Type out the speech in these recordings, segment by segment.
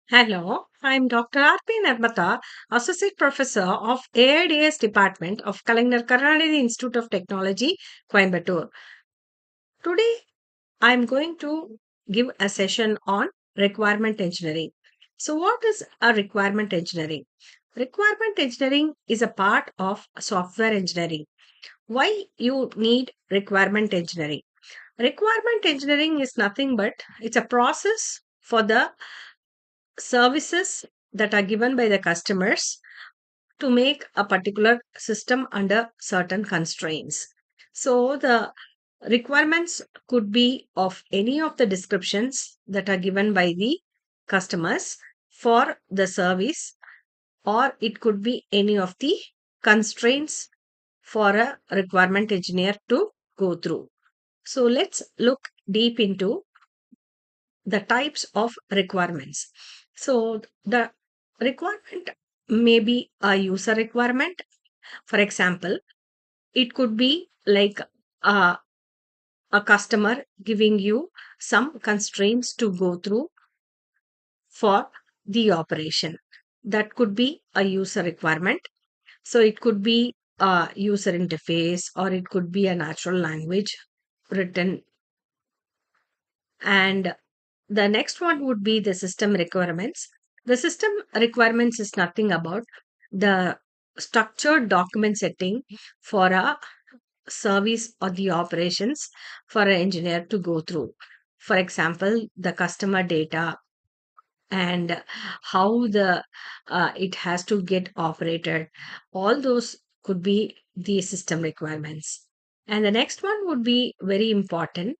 Hello, I'm Dr. R.P. Narmata, Associate Professor of AI&DS Department of Kalaignar Karunanidhi Institute of Technology, Coimbatore. Today, I'm going to give a session on requirement engineering. So, what is a requirement engineering? Requirement engineering is a part of software engineering. Why you need requirement engineering? Requirement engineering is nothing but it's a process for the services that are given by the customers to make a particular system under certain constraints. So the requirements could be of any of the descriptions that are given by the customers for the service, or it could be any of the constraints for a requirement engineer to go through. So let's look deep into the types of requirements. So the requirement may be a user requirement. For example, it could be like a, a customer giving you some constraints to go through for the operation. That could be a user requirement. So it could be a user interface or it could be a natural language written. And the next one would be the system requirements. The system requirements is nothing about the structured document setting for a service or the operations for an engineer to go through. For example, the customer data and how the it has to get operated. All those could be the system requirements. And the next one would be very important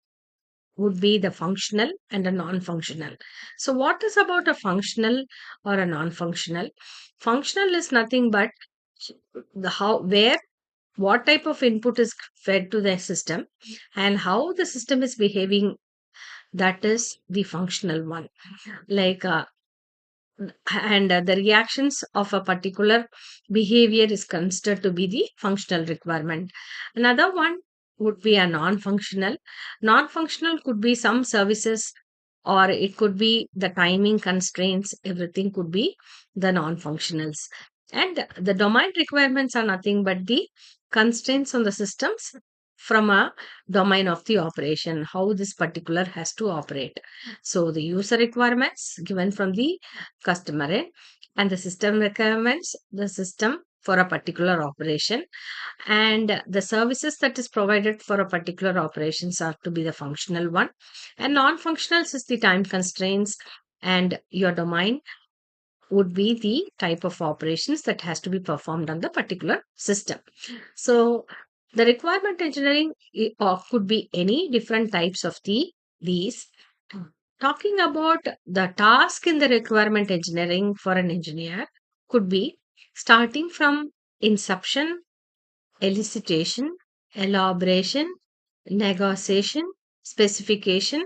would be the functional and a non-functional. So what is about a functional or a non-functional? Functional is nothing but the how where what type of input is fed to the system and how the system is behaving, that is the functional one. Like and the reactions of a particular behavior is considered to be the functional requirement. Another one would be a non-functional. Non-functional could be some services or it could be the timing constraints, everything could be the non-functionals. And the domain requirements are nothing but the constraints on the systems from a domain of the operation, how this particular has to operate. So the user requirements given from the customer end, and the system requirements, the system for a particular operation, and the services that is provided for a particular operations are to be the functional one, and non-functionals is the time constraints, and your domain would be the type of operations that has to be performed on the particular system. So the requirement engineering could be any different types of these. Talking about the task in the requirement engineering for an engineer could be starting from inception, elicitation, elaboration, negotiation, specification,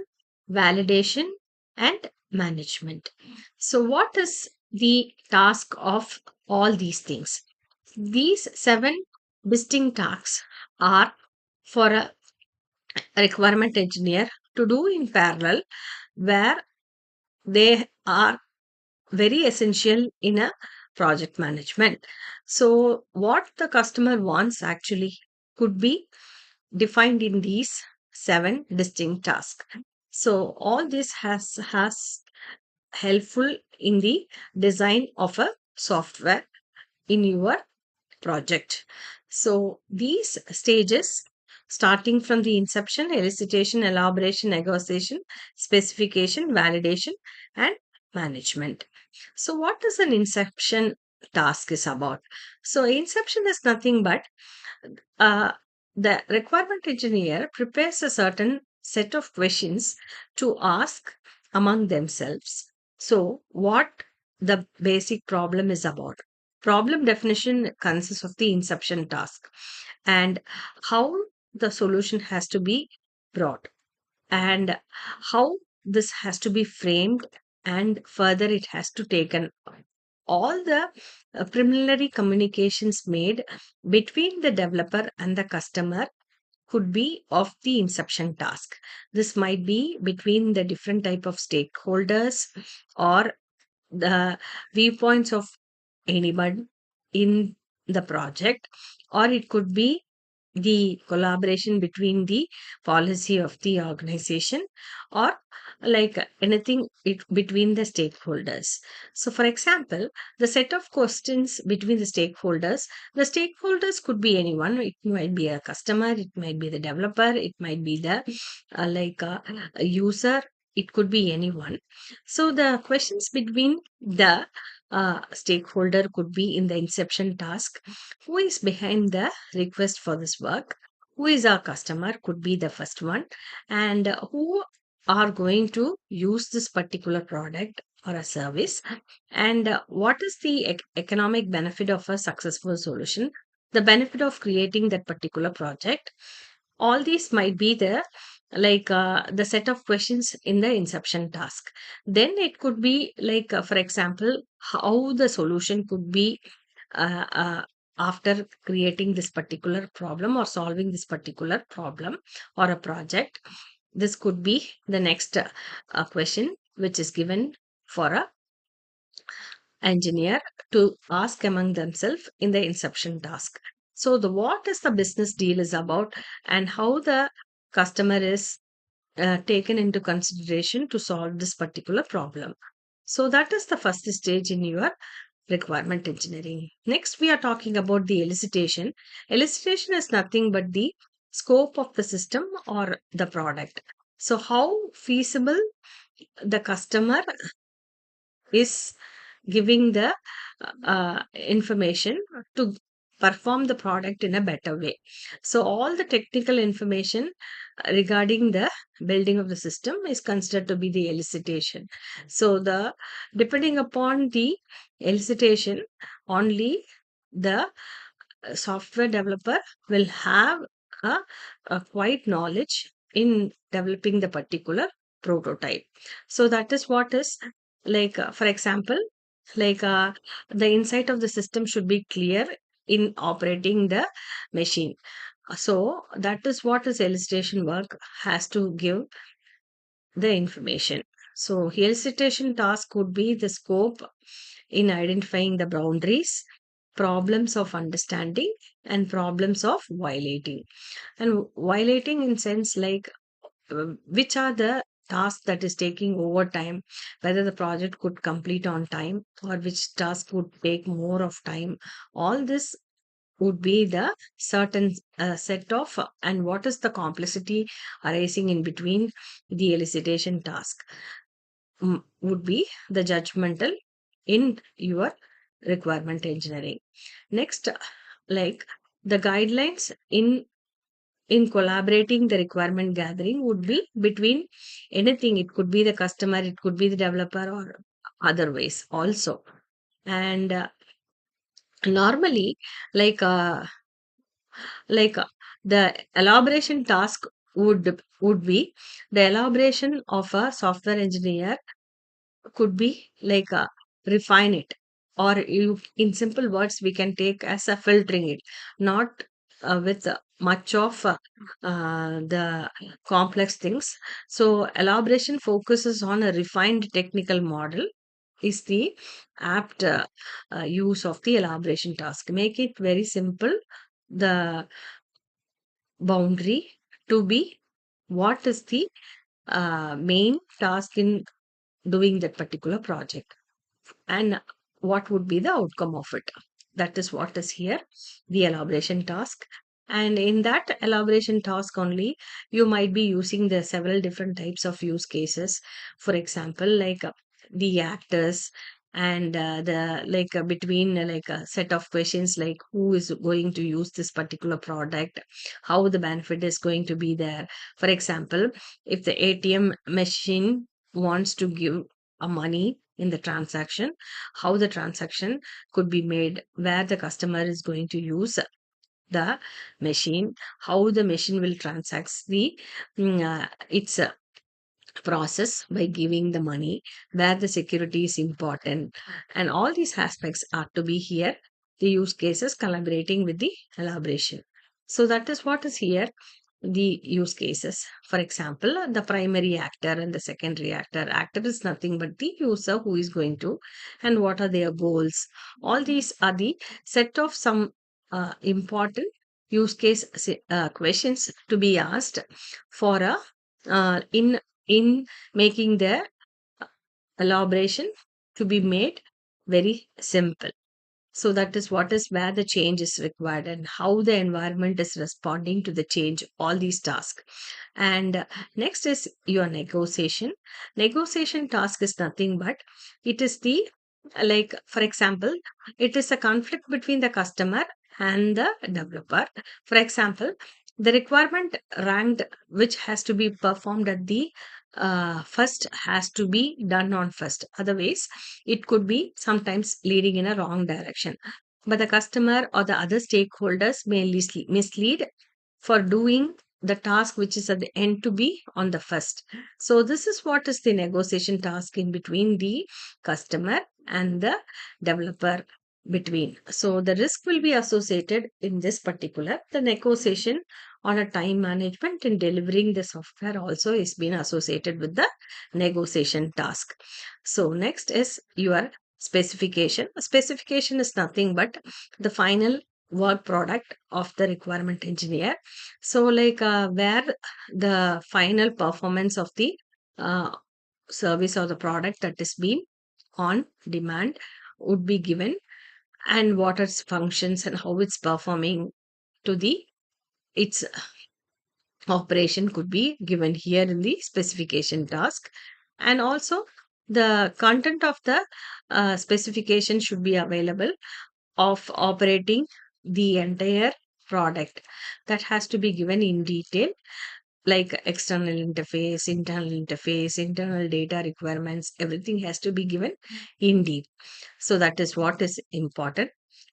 validation, and management. So, what is the task of all these things? These seven distinct tasks are for a requirement engineer to do in parallel, where they are very essential in a project management. So, what the customer wants actually could be defined in these seven distinct tasks. So, all this has helpful in the design of a software in your project. So, these stages, starting from the inception, elicitation, elaboration, negotiation, specification, validation, and management. So, what is an inception task is about? So, inception is nothing but uh, the requirement engineer prepares a certain set of questions to ask among themselves. So, what the basic problem is about? Problem definition consists of the inception task and how the solution has to be brought and how this has to be framed, and further it has to take an all the preliminary communications made between the developer and the customer could be of the inception task. This might be between the different type of stakeholders or the viewpoints of anyone in the project, or it could be the collaboration between the policy of the organization, or like anything between the stakeholders. So for example, the set of questions between the stakeholders could be anyone. It might be a customer, it might be the developer, it might be the a user, it could be anyone. So the questions between the stakeholder could be in the inception task: who is behind the request for this work, who is our customer, could be the first one, and who are going to use this particular product or a service, and what is the economic benefit of a successful solution, the benefit of creating that particular project. All these might be the set of questions in the inception task. Then it could be for example, how the solution could be uh, uh, after creating this particular problem or solving this particular problem or a project. This could be the next question which is given for a engineer to ask among themselves in the inception task. So the what is the business deal is about, and how the customer is taken into consideration to solve this particular problem. So that is the first stage in your requirement engineering. Next, we are talking about the elicitation. Elicitation is nothing but the scope of the system or the product. So how feasible the customer is giving the information to perform the product in a better way. So all the technical information regarding the building of the system is considered to be the elicitation. So the depending upon the elicitation only, the software developer will have a, a quite knowledge in developing the particular prototype. So that is what is for example, like uh, the insight of the system should be clear in operating the machine. So that is what is elicitation work has to give the information. So elicitation task would be the scope in identifying the boundaries, problems of understanding, and problems of violating. And violating in sense which are the tasks that is taking over time, whether the project could complete on time or which task would take more of time. All this would be the certain set of and what is the complexity arising in between the elicitation task would be the judgmental in your requirement engineering. Next, like the guidelines in collaborating the requirement gathering would be between anything. It could be the customer, it could be the developer, or other ways also. And normally, like uh, like the elaboration task would be the elaboration of a software engineer could be refine it, or you in simple words we can take as a filtering it, not with much of the complex things. So elaboration focuses on a refined technical model is the apt use of the elaboration task. Make it very simple, the boundary to be what is the main task in doing that particular project, and what would be the outcome of it. That is what is here, the elaboration task. And in that elaboration task only, you might be using the several different types of use cases. For example, the actors, and the between a set of questions like who is going to use this particular product, how the benefit is going to be there. For example, if the ATM machine wants to give a money in the transaction, how the transaction could be made, where the customer is going to use the machine, how the machine will transact the its process by giving the money, where the security is important, and all these aspects are to be here, the use cases collaborating with the elaboration. So that is what is here. the use cases. For example, the primary actor and the secondary actor. Actor is nothing but the user who is going to, and what are their goals. All these are the set of some important use case questions to be asked for a in making the elaboration to be made very simple. So that is what is where the change is required and how the environment is responding to the change, all these tasks. And next is your negotiation. Negotiation task is nothing but it is the, like for example, it is a conflict between the customer and the developer. For example, the requirement ranked which has to be performed at the first has to be done on first. Otherwise, it could be sometimes leading in a wrong direction. But the customer or the other stakeholders may mislead for doing the task which is at the end to be on the first. So, this is what is the negotiation task in between the customer and the developer between. So, the risk will be associated in this particular. The negotiation on a time management in delivering the software also is being associated with the negotiation task. So next is your specification. Specification is nothing but the final work product of the requirement engineer. So like where the final performance of the uh, service or the product that is being on demand would be given, and what its functions and how it's performing to the its operation could be given here in the specification task. And also the content of the specification should be available of operating the entire product. That has to be given in detail, like external interface, internal data requirements, everything has to be given in deep. So that is what is important.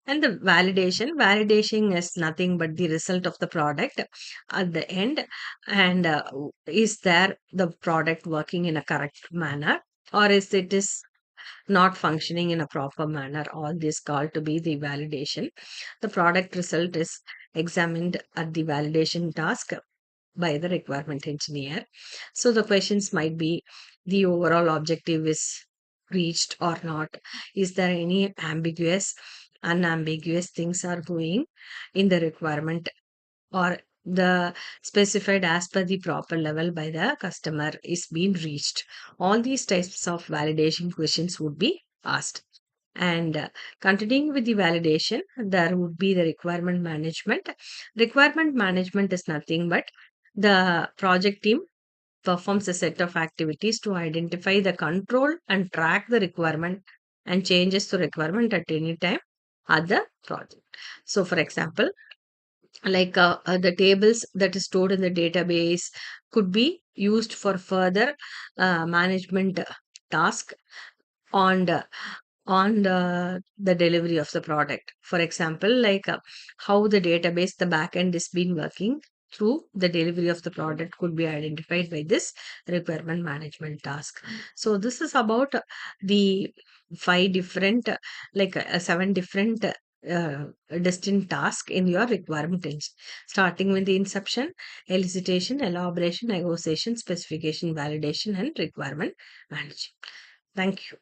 And the validation is nothing but the result of the product at the end. And is there the product working in a correct manner, or is it is not functioning in a proper manner? All this called to be the validation. The product result is examined at the validation task by the requirement engineer. So the questions might be the overall objective is reached or not. Is there any unambiguous things are going in the requirement, or the specified as per the proper level by the customer is being reached? All these types of validation questions would be asked. And continuing with the validation, there would be the requirement management. Requirement management is nothing but the project team performs a set of activities to identify the control and track the requirement and changes to requirement at any time at the project. So, for example, like the tables that is stored in the database could be used for further management task on the delivery of the product. For example, like how the database, the backend is been working through the delivery of the product could be identified by this requirement management task. So this is about the five different, seven different distinct tasks in your requirement engine, starting with the inception, elicitation, elaboration, negotiation, specification, validation, and requirement management. Thank you.